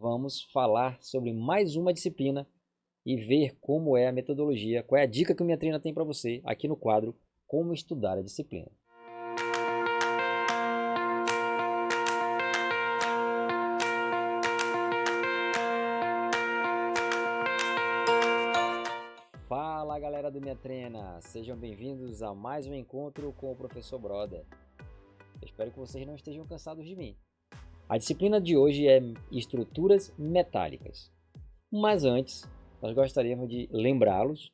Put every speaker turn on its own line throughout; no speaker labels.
vamos falar sobre mais uma disciplina e ver como é a metodologia, qual é a dica que o Minha Treina tem para você aqui no quadro Como Estudar a Disciplina. Fala galera do Minha Treina, sejam bem-vindos a mais um encontro com o Professor Broder. Eu espero que vocês não estejam cansados de mim. A disciplina de hoje é Estruturas Metálicas. Mas antes, nós gostaríamos de lembrá-los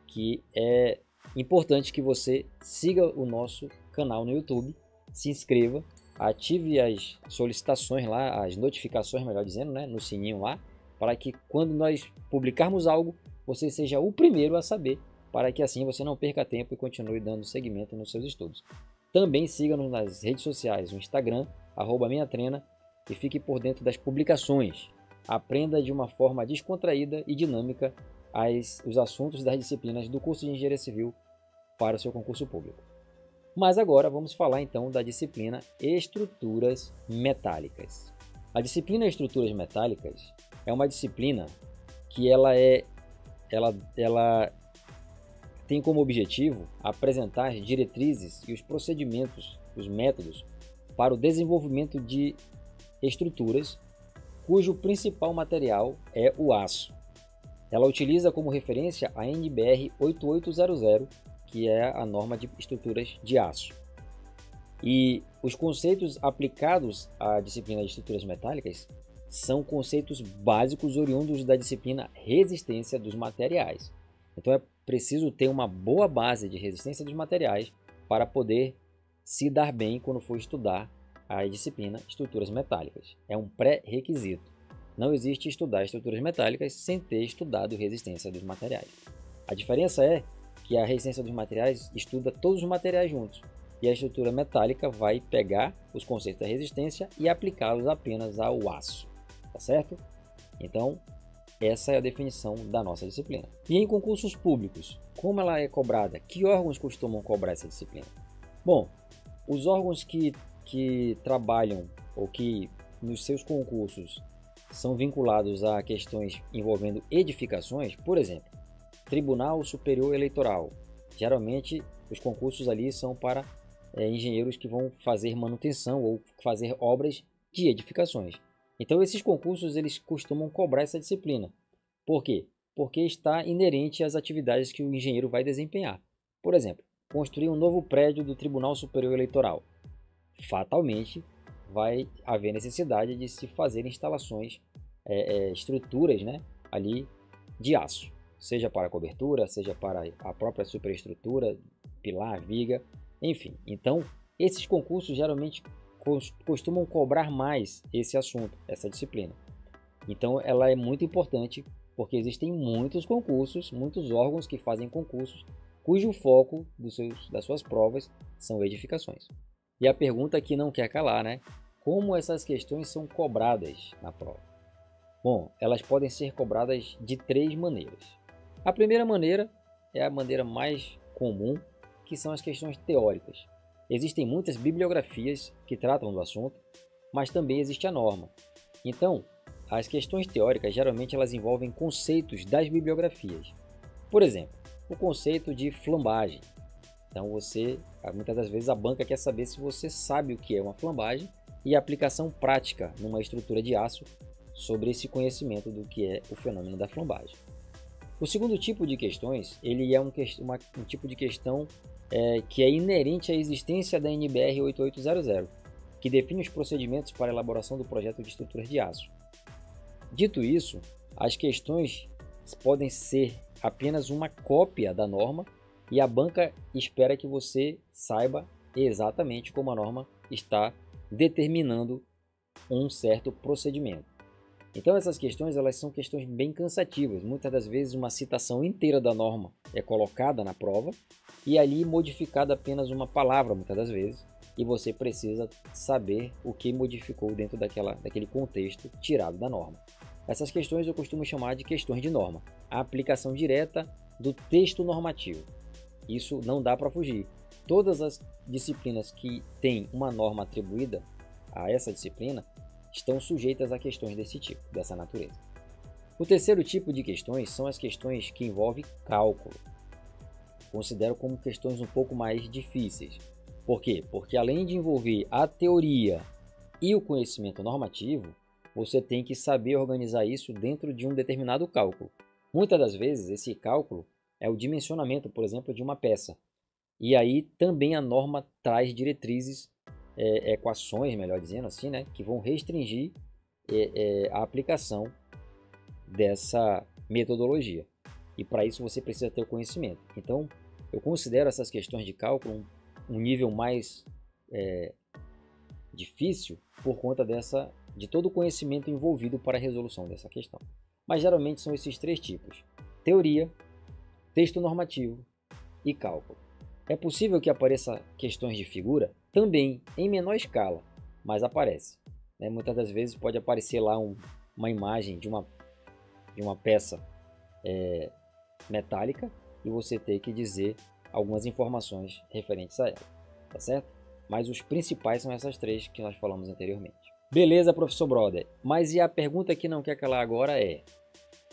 que é importante que você siga o nosso canal no YouTube, se inscreva, ative as solicitações lá, as notificações, melhor dizendo, né, no sininho lá, para que quando nós publicarmos algo, você seja o primeiro a saber, para que assim você não perca tempo e continue dando seguimento nos seus estudos. Também siga-nos nas redes sociais, no Instagram, @minhatreina, e fique por dentro das publicações. Aprenda de uma forma descontraída e dinâmica os assuntos das disciplinas do curso de Engenharia Civil para o seu concurso público. Mas agora vamos falar então da disciplina Estruturas Metálicas. A disciplina Estruturas Metálicas é uma disciplina que ela tem como objetivo apresentar as diretrizes e os procedimentos, os métodos para o desenvolvimento de estruturas cujo principal material é o aço. Ela utiliza como referência a NBR 8800, que é a norma de estruturas de aço. E os conceitos aplicados à disciplina de estruturas metálicas são conceitos básicos oriundos da disciplina resistência dos materiais. Então é preciso ter uma boa base de resistência dos materiais para poder se dar bem quando for estudar a disciplina Estruturas Metálicas. É um pré-requisito. Não existe estudar estruturas metálicas sem ter estudado resistência dos materiais. A diferença é que a resistência dos materiais estuda todos os materiais juntos, e a estrutura metálica vai pegar os conceitos da resistência e aplicá-los apenas ao aço, tá certo? Então, essa é a definição da nossa disciplina. E em concursos públicos, como ela é cobrada? Que órgãos costumam cobrar essa disciplina? Bom, os órgãos que trabalham ou que nos seus concursos são vinculados a questões envolvendo edificações, por exemplo, Tribunal Superior Eleitoral. Geralmente os concursos ali são para engenheiros que vão fazer manutenção ou fazer obras de edificações. Então esses concursos eles costumam cobrar essa disciplina. Por quê? Porque está inerente às atividades que o engenheiro vai desempenhar. Por exemplo, construir um novo prédio do Tribunal Superior Eleitoral. Fatalmente vai haver necessidade de se fazer instalações, estruturas, né, ali de aço, seja para cobertura, seja para a própria superestrutura, pilar, viga, enfim. Então, esses concursos geralmente costumam cobrar mais esse assunto, essa disciplina. Então, ela é muito importante porque existem muitos concursos, muitos órgãos que fazem concursos cujo foco das suas provas são edificações. E a pergunta que não quer calar, né? Como essas questões são cobradas na prova? Bom, elas podem ser cobradas de 3 maneiras. A primeira maneira é a maneira mais comum, que são as questões teóricas. Existem muitas bibliografias que tratam do assunto, mas também existe a norma. Então, as questões teóricas geralmente elas envolvem conceitos das bibliografias. Por exemplo, o conceito de flambagem. Então muitas das vezes a banca quer saber se você sabe o que é uma flambagem e a aplicação prática numa estrutura de aço sobre esse conhecimento do que é o fenômeno da flambagem. O segundo tipo de questões, ele é um tipo de questão que é inerente à existência da NBR 8800, que define os procedimentos para a elaboração do projeto de estruturas de aço. Dito isso, as questões podem ser apenas uma cópia da norma e a banca espera que você saiba exatamente como a norma está determinando um certo procedimento. Então essas questões elas são questões bem cansativas. Muitas das vezes uma citação inteira da norma é colocada na prova e ali modificada apenas uma palavra muitas das vezes e você precisa saber o que modificou dentro daquele contexto tirado da norma. Essas questões eu costumo chamar de questões de norma, a aplicação direta do texto normativo. Isso não dá para fugir. Todas as disciplinas que têm uma norma atribuída a essa disciplina estão sujeitas a questões desse tipo, dessa natureza. O terceiro tipo de questões são as questões que envolvem cálculo. Considero como questões um pouco mais difíceis. Por quê? Porque além de envolver a teoria e o conhecimento normativo, você tem que saber organizar isso dentro de um determinado cálculo. Muitas das vezes, esse cálculo é o dimensionamento, por exemplo, de uma peça. E aí também a norma traz diretrizes, equações, melhor dizendo assim, né, que vão restringir a aplicação dessa metodologia. E para isso você precisa ter o conhecimento. Então, eu considero essas questões de cálculo um nível mais difícil por conta de todo o conhecimento envolvido para a resolução dessa questão. Mas geralmente são esses três tipos: teoria, texto normativo e cálculo. É possível que apareça questões de figura também em menor escala, mas aparece. Muitas das vezes pode aparecer lá uma imagem de uma peça metálica e você ter que dizer algumas informações referentes a ela, tá certo? Mas os principais são essas três que nós falamos anteriormente. Beleza, professor Brother, mas e a pergunta que não quer calar agora é: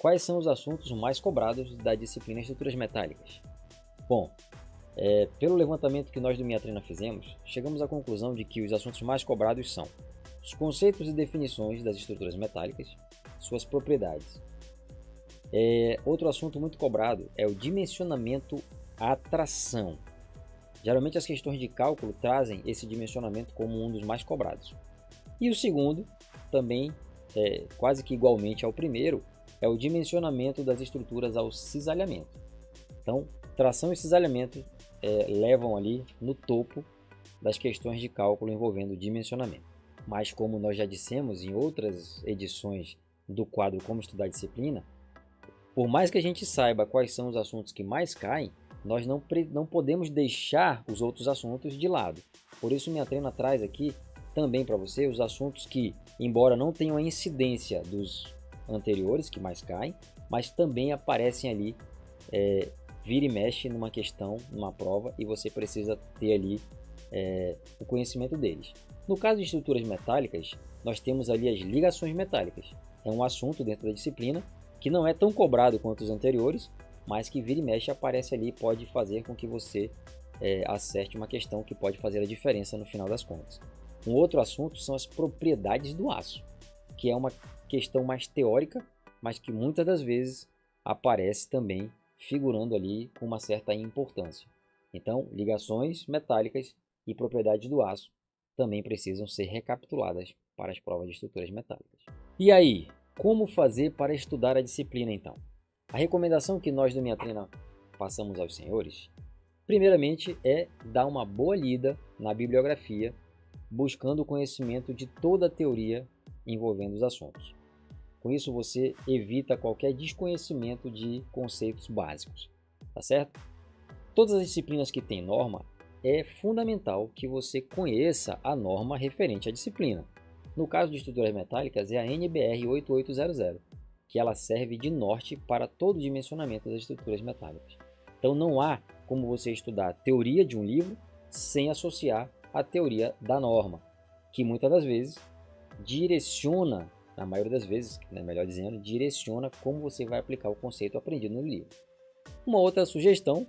quais são os assuntos mais cobrados da disciplina Estruturas Metálicas? Bom, pelo levantamento que nós do Minha Trena fizemos, chegamos à conclusão de que os assuntos mais cobrados são os conceitos e definições das estruturas metálicas, suas propriedades. Outro assunto muito cobrado é o dimensionamento à tração. Geralmente as questões de cálculo trazem esse dimensionamento como um dos mais cobrados. E o segundo, também quase que igualmente ao primeiro, é o dimensionamento das estruturas ao cisalhamento. Então, tração e cisalhamento levam ali no topo das questões de cálculo envolvendo dimensionamento. Mas como nós já dissemos em outras edições do quadro Como Estudar a Disciplina, por mais que a gente saiba quais são os assuntos que mais caem, nós não podemos deixar os outros assuntos de lado. Por isso Minha Trena traz aqui também para você os assuntos que, embora não tenham a incidência dos anteriores, que mais caem, mas também aparecem ali, vira e mexe numa questão, numa prova, e você precisa ter ali o conhecimento deles. No caso de estruturas metálicas, nós temos ali as ligações metálicas. É um assunto dentro da disciplina que não é tão cobrado quanto os anteriores, mas que vira e mexe aparece ali e pode fazer com que você acerte uma questão que pode fazer a diferença no final das contas. Um outro assunto são as propriedades do aço, que é uma questão mais teórica, mas que muitas das vezes aparece também figurando ali com uma certa importância. Então, ligações metálicas e propriedades do aço também precisam ser recapituladas para as provas de estruturas metálicas. E aí, como fazer para estudar a disciplina então? A recomendação que nós do Minha Trena passamos aos senhores, primeiramente, é dar uma boa lida na bibliografia, buscando o conhecimento de toda a teoria envolvendo os assuntos. Com isso você evita qualquer desconhecimento de conceitos básicos, tá certo? Todas as disciplinas que têm norma, é fundamental que você conheça a norma referente à disciplina. No caso de estruturas metálicas é a NBR 8800, que ela serve de norte para todo o dimensionamento das estruturas metálicas. Então não há como você estudar a teoria de um livro sem associar a teoria da norma, que muitas das vezes direciona, na maioria das vezes, melhor dizendo, direciona como você vai aplicar o conceito aprendido no livro. Uma outra sugestão,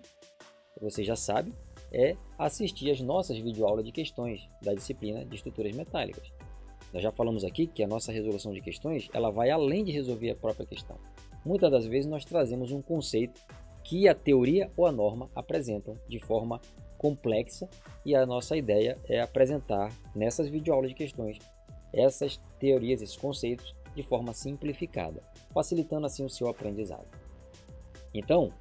você já sabe, é assistir às nossas videoaulas de questões da disciplina de estruturas metálicas. Nós já falamos aqui que a nossa resolução de questões ela vai além de resolver a própria questão. Muitas das vezes nós trazemos um conceito que a teoria ou a norma apresentam de forma complexa e a nossa ideia é apresentar nessas videoaulas de questões essas teorias, esses conceitos de forma simplificada, facilitando assim o seu aprendizado. Então,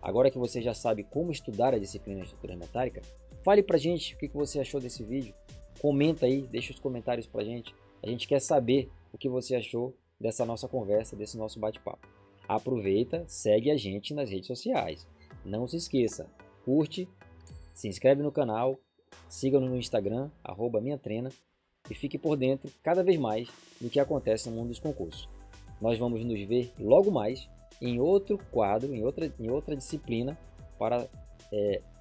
agora que você já sabe como estudar a disciplina de estrutura metálica, fale pra gente o que você achou desse vídeo. Comenta aí, deixa os comentários pra gente. A gente quer saber o que você achou dessa nossa conversa, desse nosso bate-papo. Aproveita, segue a gente nas redes sociais. Não se esqueça, curte, se inscreve no canal, siga-nos no Instagram, @minhatrena, e fique por dentro cada vez mais do que acontece no mundo dos concursos. Nós vamos nos ver logo mais em outro quadro, em outra disciplina, para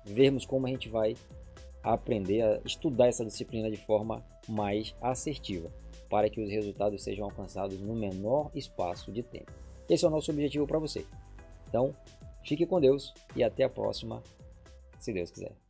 vermos como a gente vai aprender a estudar essa disciplina de forma mais assertiva. para que os resultados sejam alcançados no menor espaço de tempo. Esse é o nosso objetivo para você. Então, fique com Deus e até a próxima, se Deus quiser.